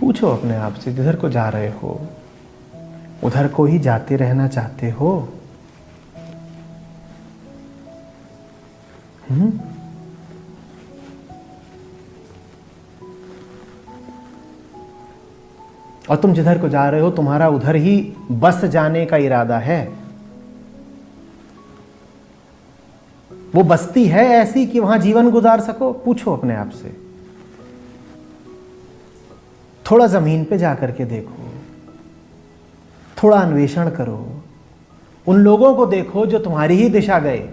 पूछो अपने आप से, जिधर को जा रहे हो उधर को ही जाते रहना चाहते हो? और तुम जिधर को जा रहे हो तुम्हारा उधर ही बस जाने का इरादा है? वो बस्ती है ऐसी कि वहां जीवन गुजार सको? पूछो अपने आप से। थोड़ा जमीन पे जाकर के देखो, थोड़ा अन्वेषण करो, उन लोगों को देखो जो तुम्हारी ही दिशा गए।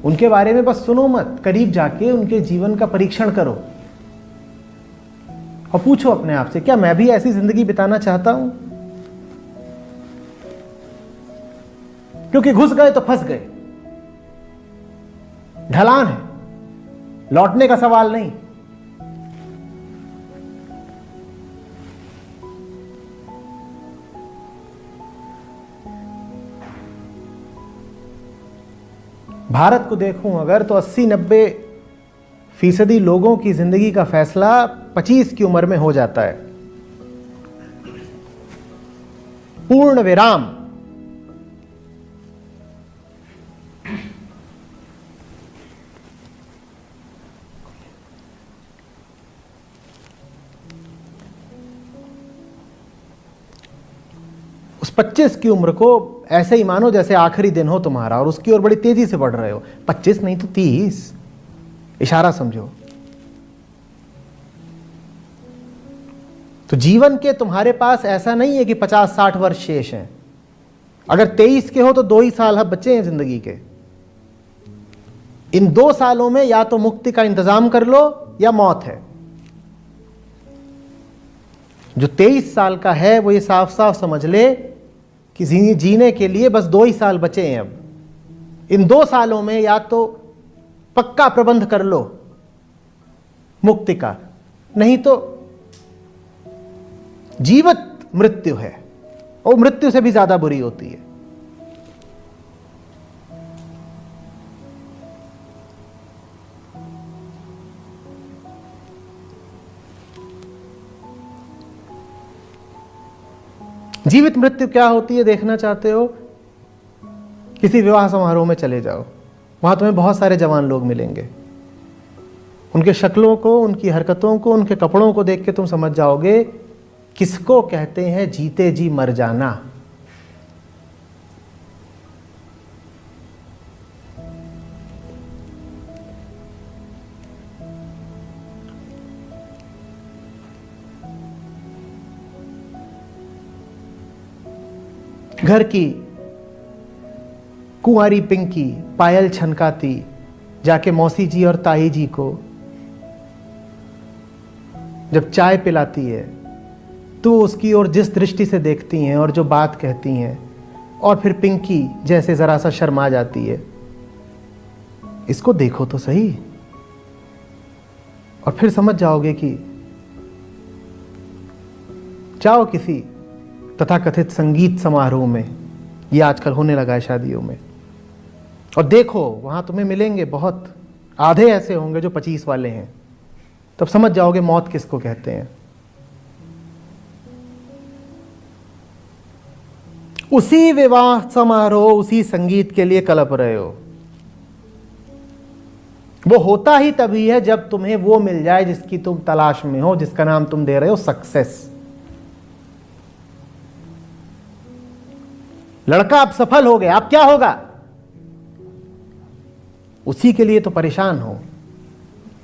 उनके बारे में बस सुनो मत, करीब जाके उनके जीवन का परीक्षण करो और पूछो अपने आप से, क्या मैं भी ऐसी जिंदगी बिताना चाहता हूं? क्योंकि घुस गए तो फंस गए, ढलान है, लौटने का सवाल नहीं। भारत को देखूं अगर तो 80-90% लोगों की जिंदगी का फैसला 25 की उम्र में हो जाता है। पूर्ण विराम। उस 25 की उम्र को ऐसे ही मानो जैसे आखिरी दिन हो तुम्हारा और उसकी ओर बड़ी तेजी से बढ़ रहे हो। 25 नहीं तो 30, इशारा समझो। तो जीवन के तुम्हारे पास ऐसा नहीं है कि 50-60 वर्ष शेष हैं। अगर 23 के हो तो 2 ही साल अब बचे हैं जिंदगी के। इन 2 सालों में या तो मुक्ति का इंतजाम कर लो या मौत है। जो 23 साल का है वो ये साफ साफ समझ ले कि जीने के लिए बस 2 ही साल बचे हैं अब। इन 2 सालों में या तो पक्का प्रबंध कर लो मुक्ति का, नहीं तो जीवित मृत्यु है और मृत्यु से भी ज्यादा बुरी होती है। जीवित मृत्यु क्या होती है देखना चाहते हो? किसी विवाह समारोह में चले जाओ, वहां तुम्हें बहुत सारे जवान लोग मिलेंगे। उनके शक्लों को, उनकी हरकतों को, उनके कपड़ों को देख के तुम समझ जाओगे किसको कहते हैं जीते जी मर जाना। घर की कुंवारी पिंकी पायल छनकाती जाके मौसी जी और ताई जी को जब चाय पिलाती है तो उसकी ओर जिस दृष्टि से देखती हैं और जो बात कहती हैं, और फिर पिंकी जैसे जरा सा शर्मा जाती है, इसको देखो तो सही और फिर समझ जाओगे कि जाओ किसी तथाकथित संगीत समारोह में, ये आजकल होने लगा है शादियों में, और देखो वहां तुम्हें मिलेंगे बहुत, आधे ऐसे होंगे जो 25 वाले हैं। तब समझ जाओगे मौत किसको कहते हैं। उसी विवाह समारोह, उसी संगीत के लिए कलप रहे हो। वो होता ही तभी है जब तुम्हें वो मिल जाए जिसकी तुम तलाश में हो, जिसका नाम तुम दे रहे हो सक्सेस। लड़का अब सफल हो गया, अब क्या होगा? उसी के लिए तो परेशान हो,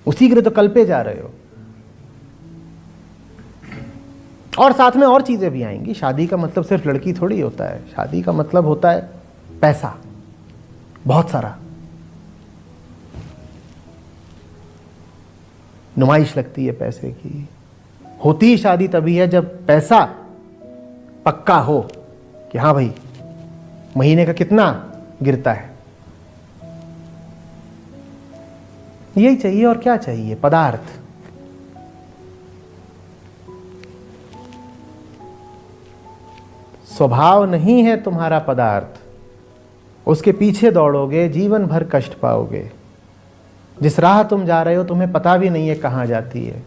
उसी के लिए तो कल्पे जा रहे हो। और साथ में और चीजें भी आएंगी। शादी का मतलब सिर्फ लड़की थोड़ी होता है, शादी का मतलब होता है पैसा, बहुत सारा। नुमाइश लगती है पैसे की। होती ही शादी तभी है जब पैसा पक्का हो कि हाँ भाई महीने का कितना गिरता है। यही चाहिए और क्या चाहिए? पदार्थ। स्वभाव नहीं है तुम्हारा पदार्थ, उसके पीछे दौड़ोगे जीवन भर कष्ट पाओगे। जिस राह तुम जा रहे हो तुम्हें पता भी नहीं है कहां जाती है।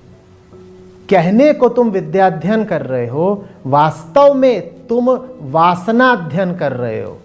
कहने को तुम विद्याध्ययन कर रहे हो, वास्तव में तुम वासना अध्ययन कर रहे हो।